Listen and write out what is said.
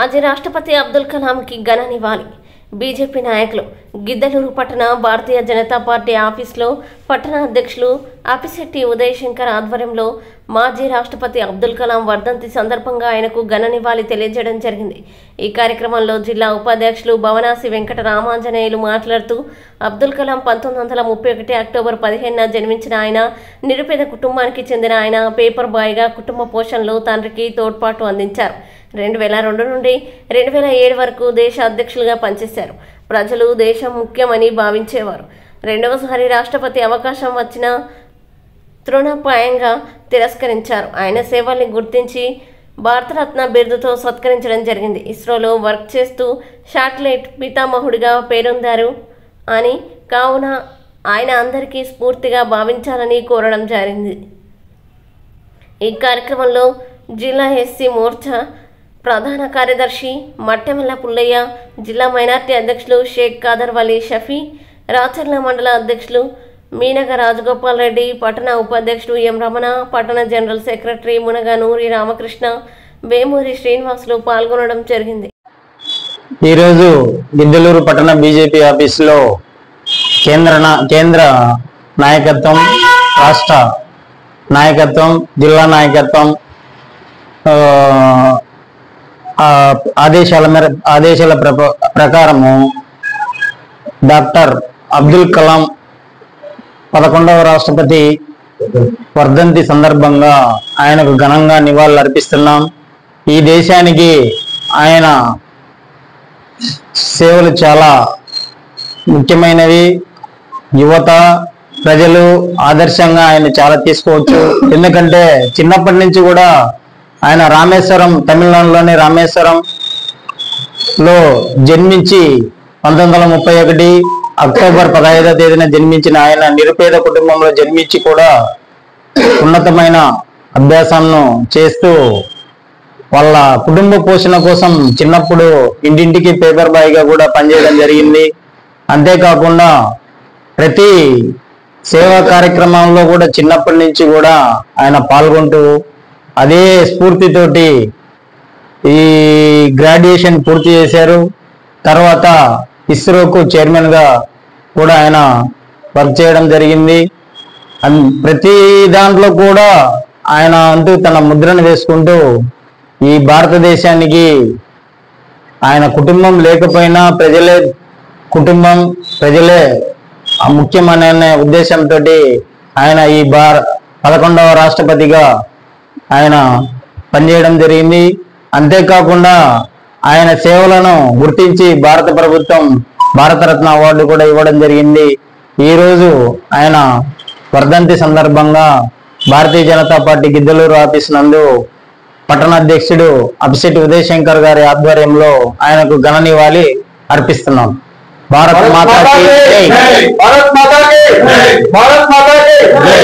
మాజీ రాష్ట్రపతి అబ్దుల్ కలాంకి ఘన నివాళి. బీజేపీ నాయకులు గిద్దలూరు పట్టణ భారతీయ జనతా పార్టీ ఆఫీసులో పట్టణ అధ్యక్షులు అపిశెట్టి ఉదయ్ శంకర్ ఆధ్వర్యంలో మాజీ రాష్ట్రపతి అబ్దుల్ కలాం వర్ధంతి సందర్భంగా ఆయనకు ఘన నివాళి తెలియజేయడం జరిగింది. ఈ కార్యక్రమంలో జిల్లా ఉపాధ్యక్షులు భవనాసి వెంకట రామాంజనేయులు మాట్లాడుతూ అబ్దుల్ కలాం 1931 అక్టోబర్ 15న జన్మించిన ఆయన నిరుపేద కుటుంబానికి చెందిన ఆయన పేపర్ బాయ్గా కుటుంబ పోషణలో తండ్రికి తోడ్పాటు అందించారు. 2002 నుండి 2007 వరకు దేశ అధ్యక్షులుగా పనిచేశారు. ప్రజలు దేశం ముఖ్యమని భావించేవారు. రెండవసారి రాష్ట్రపతి అవకాశం వచ్చినా తృణప్రాయంగా తిరస్కరించారు. ఆయన సేవల్ని గుర్తించి భారతరత్న బిరుదుతో సత్కరించడం జరిగింది. ఇస్రోలో వర్క్ చేస్తూ శాటిలైట్ పితామహుడిగా పేరొందారు అని కావున ఆయన అందరికీ స్ఫూర్తిగా భావించాలని కోరడం జరిగింది. ఈ కార్యక్రమంలో జిల్లా ఎస్సీ మోర్చా ప్రధాన కార్యదర్శి మట్టెమల్ల పుల్లయ్య, జిల్లా మైనార్టీ అధ్యక్షులు షేక్ ఖాదర్ వలీ షఫీ, రాచర్ల మండల అధ్యక్షులు మీనగ రాజగోపాల్ రెడ్డి, పట్టణ ఉపాధ్యక్షుడు ఎం రమణ, పట్టణ జనరల్ సెక్రటరీ మునగ నూరి రామకృష్ణ, వేమూరి శ్రీనివాసులు పాల్గొనడం జరిగింది. ఈరోజు గిద్దలూరు పట్టణ బీజేపీ ఆఫీసులో కేంద్ర నాయకత్వం, రాష్ట్ర నాయకత్వం, జిల్లా నాయకత్వం ఆదేశాల ప్రకారము డాక్టర్ అబ్దుల్ కలాం 11వ రాష్ట్రపతి వర్ధంతి సందర్భంగా ఆయనకు ఘనంగా నివాళులు అర్పిస్తున్నాం. ఈ దేశానికి ఆయన సేవలు చాలా ముఖ్యమైనవి. యువత, ప్రజలు ఆదర్శంగా ఆయన చాలా తీసుకోవచ్చు. ఎందుకంటే చిన్నప్పటి నుంచి కూడా ఆయన రామేశ్వరం, తమిళనాడులోని రామేశ్వరంలో జన్మించి 1931 అక్టోబర్ 15వ తేదీన జన్మించిన ఆయన నిరుపేద కుటుంబంలో జన్మించి కూడా ఉన్నతమైన అభ్యాసాలను చేస్తూ వాళ్ళ కుటుంబ పోషణ కోసం చిన్నప్పుడు ఇంటింటికి పేపర్ బాయ్గా కూడా పనిచేయడం జరిగింది. అంతేకాకుండా ప్రతి సేవా కార్యక్రమంలో కూడా చిన్నప్పటి నుంచి కూడా ఆయన పాల్గొంటూ అదే స్ఫూర్తితోటి ఈ గ్రాడ్యుయేషన్ పూర్తి చేశారు. తర్వాత ఇస్రోకు చైర్మన్గా కూడా ఆయన వర్క్ చేయడం జరిగింది. ప్రతి దాంట్లో కూడా ఆయన అంటూ తన ముద్రను వేసుకుంటూ ఈ భారతదేశానికి ఆయన కుటుంబం లేకపోయినా ప్రజలే కుటుంబం, ప్రజలే ముఖ్యమనే ఉద్దేశంతో ఆయన ఈ 11వ రాష్ట్రపతిగా ఆయన పనిచేయడం జరిగింది. అంతేకాకుండా ఆయన సేవలను గుర్తించి భారత ప్రభుత్వం భారతరత్న అవార్డు కూడా ఇవ్వడం జరిగింది. ఈరోజు ఆయన వర్ధంతి సందర్భంగా భారతీయ జనతా పార్టీ గిద్దలూరు ఆఫీస్ నందు పట్టణ అధ్యక్షుడు అపిశెట్టి ఉదయ్ శంకర్ గారి ఆధ్వర్యంలో ఆయనకు ఘన నివాళి అర్పిస్తున్నాం. భారత్ మాతా కీ జై.